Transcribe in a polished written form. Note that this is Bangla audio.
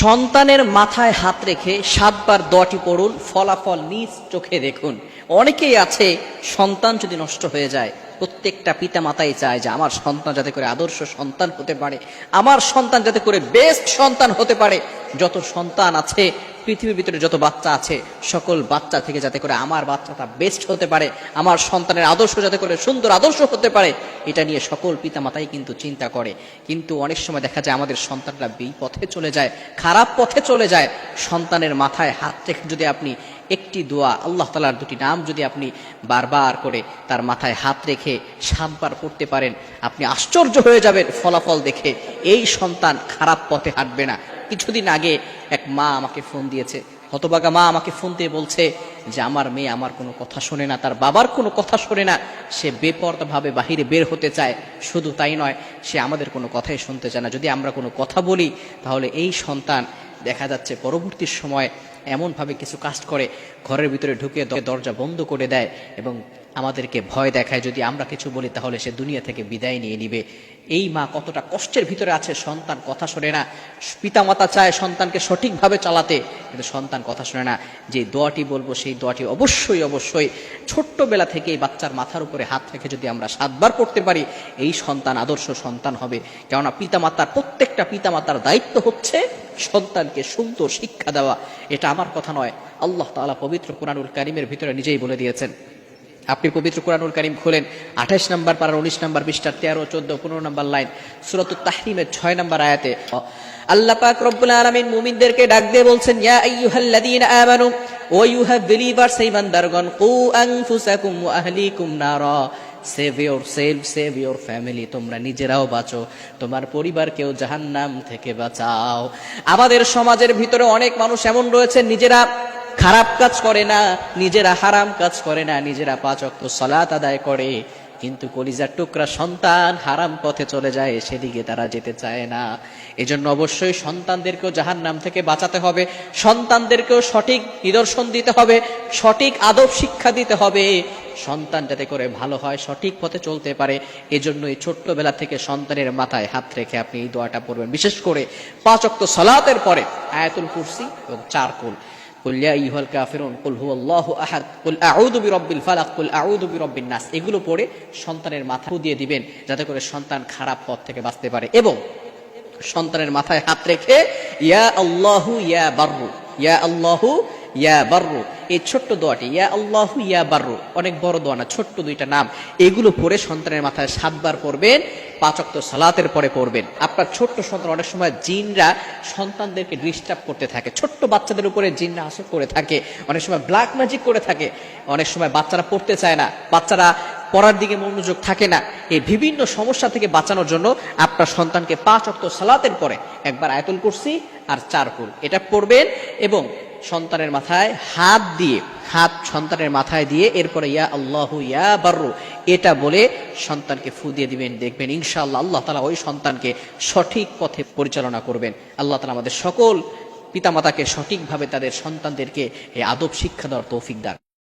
সন্তানের মাথায় হাত রেখে 7 বার দোয়াটি পড়ুন, ফলাফল নিজ চোখে দেখুন। অনেকেই আছে সন্তান যদি নষ্ট হয়ে যায়, প্রত্যেকটা পিতা মাতাই চায় যে আমার সন্তান যাতে করে আদর্শ সন্তান হতে পারে, আমার সন্তান যাতে করে বেস্ট সন্তান হতে পারে। যত সন্তান আছে পৃথিবীর ভিতরে, যত বাচ্চা আছে, সকল বাচ্চা থেকে যাতে করে আমার বাচ্চাটা বেস্ট হতে পারে, আমার সন্তানের আদর্শ যাতে করে সুন্দর আদর্শ হতে পারে, এটা নিয়ে সকল পিতা মাতাই কিন্তু চিন্তা করে। কিন্তু অনেক সময় দেখা যায় আমাদের সন্তানরা বিপথে চলে যায়, খারাপ পথে চলে যায়। সন্তানের মাথায় হাত রেখে যদি আপনি একটি দোয়া, আল্লাহ তাআলার দুটি নাম যদি আপনি বারবার করে তার মাথায় হাত রেখে 7 বার পড়তে পারেন, আপনি আশ্চর্য হয়ে যাবেন ফলাফল দেখে। এই সন্তান খারাপ পথে হাঁটবে না। কিছুদিন আগে এক মা আমাকে ফোন দিয়েছে, হতভাগা মা আমাকে ফোন দিয়ে বলছে যে আমার মেয়ে আমার কোনো কথা শোনে না, তার বাবার কোনো কথা শোনে না, সে বেপরোয়াভাবে বাহিরে বের হতে চায়। শুধু তাই নয়, সে আমাদের কোনো কথাই শুনতে চায় না। যদি আমরা কোনো কথা বলি তাহলে এই সন্তান দেখা যাচ্ছে পরবর্তী সময় এমনভাবে কিছু কাজ করে, ঘরের ভিতরে ঢুকে দরজা বন্ধ করে দেয় এবং আমাদেরকে ভয় দেখায়, যদি আমরা কিছু বলি তাহলে সে দুনিয়া থেকে বিদায় নিয়ে নিবে। এই মা কতটা কষ্টের ভিতরে আছে, সন্তান কথা শোনে না। পিতামাতা চায় সন্তানকে সঠিকভাবে চালাতে, কিন্তু সন্তান কথা শোনে না। যে দোয়াটি বলবো সেই দোয়াটি অবশ্যই অবশ্যই ছোট্টবেলা থেকেই বাচ্চার মাথার উপরে হাত রেখে যদি আমরা 7 বার পড়তে পারি, এই সন্তান আদর্শ সন্তান হবে। কেননা পিতামাতার, প্রত্যেকটা পিতামাতার দায়িত্ব হচ্ছে সন্তানকে সুন্দর শিক্ষা দেওয়া। এটা আমার কথা নয়, আল্লাহ তাআলা পবিত্র কুরআনুল কারীমের ভিতরে নিজেই বলে দিয়েছেন। আপনি পবিত্র কুরআনুল কারীম খোলেন, 28 নম্বর পারা 19 নম্বর পৃষ্ঠার 13, 14, 15 নম্বর লাইন, সূরাতুত তাহরীমের 6 নম্বর আয়াতে আল্লাহ পাক রব্বুল আলামিন মুমিনদেরকে ডাক দিয়ে বলছেন, ইয়া আইয়ুহাল্লাযীনা আমানু, ও ইউ হ্যাভ বিলিভার্স, ঈমানদারগণ, কু আনফুসাকুম ওয়া আহলিকুম নারা, save your self, save your family, তোমরা নিজেরাও বাঁচো, তোমার পরিবারকেও জাহান্নাম থেকে বাঁচাও। আমাদের সমাজের ভিতরে অনেক মানুষ এমন রয়েছে, নিজেরা খারাপ কাজ করে না, নিজেরা হারাম কাজ করে না, নিজেরা 5 ওয়াক্ত সালাত আদায় করে, কিন্তু কলিজার টুকরা সন্তান হারাম পথে চলে যায়, সেদিকে তারা যেতে চায় না। এজন্য অবশ্যই সন্তানদেরকেও জাহান্নাম থেকে বাঁচাতে হবে, সন্তানদেরকেও সঠিক নিদর্শন দিতে হবে, সঠিক আদব শিক্ষা দিতে হবে, সন্তান যাতে করে ভালো হয়, সঠিক পথে চলতে পারে। এজন্য এই ছোট্টবেলা থেকে সন্তানের মাথায় হাত রেখে আপনি এই দোয়াটা পড়বেন। বিশেষ করে 5 ওয়াক্ত সালাতের পরে আয়াতুল কুরসি এবং 4 কুল, কুল ইয়া আইয়ুহাল কাফিরুন, কুল হুয়াল্লাহু আহাদ, কুল আউযু বিরাব্বিল ফালাক, কুল আউযু বিরাব্বিন নাস, এগুলো পড়ে সন্তানের মাথা দিয়ে দিবেন, যাতে করে সন্তান খারাপ পথ থেকে বাঁচতে পারে। এবং সন্তানের মাথায় হাত রেখে ইয়া আল্লাহু ইয়া বাররু, ইয়া আল্লাহু ইয়া বাররু, এই ছোট্ট দোয়াটি, ইয়া আল্লাহু ইয়া বাররু, অনেক বড় দোয়া না, ছোট্ট 2টা নাম, এগুলো পড়ে সন্তানের মাথায় 7 বার পড়বেন, 5 ওয়াক্ত সালাতের পরে পড়বেন। আপনার ছোট্ট সন্তান, অনেক সময় জিনরা সন্তানদেরকে ডিস্টার্ব করতে থাকে, ছোট্ট বাচ্চাদের উপরে জিনরা আসর করে থাকে, অনেক সময় ব্ল্যাক ম্যাজিক করে থাকে, অনেক সময় বাচ্চারা পড়তে চায় না, বাচ্চারা পড়ার দিকে মনোযোগ থাকে না। এই বিভিন্ন সমস্যা থেকে বাঁচানোর জন্য আপনার সন্তানকে 5 ওয়াক্ত সালাতের পরে একবার আয়াতুল কুরসি আর 4 কুল এটা পড়বেন এবং সন্তানের মাথায় হাত দিয়ে, হাত সন্তানের মাথায় দিয়ে এরপরে ইয়া আল্লাহু ইয়া বাররু এটা বলে সন্তানকে ফু দিয়ে দিবেন। দেখবেন ইনশাআল্লাহ আল্লাহ তাআলা ওই সন্তানকে সঠিক পথে পরিচালনা করবেন। আল্লাহ তাআলা আমাদের সকল পিতামাতাকে সঠিকভাবে তাদের সন্তানদেরকে এই আদব শিক্ষা দেওয়ার তৌফিক দান।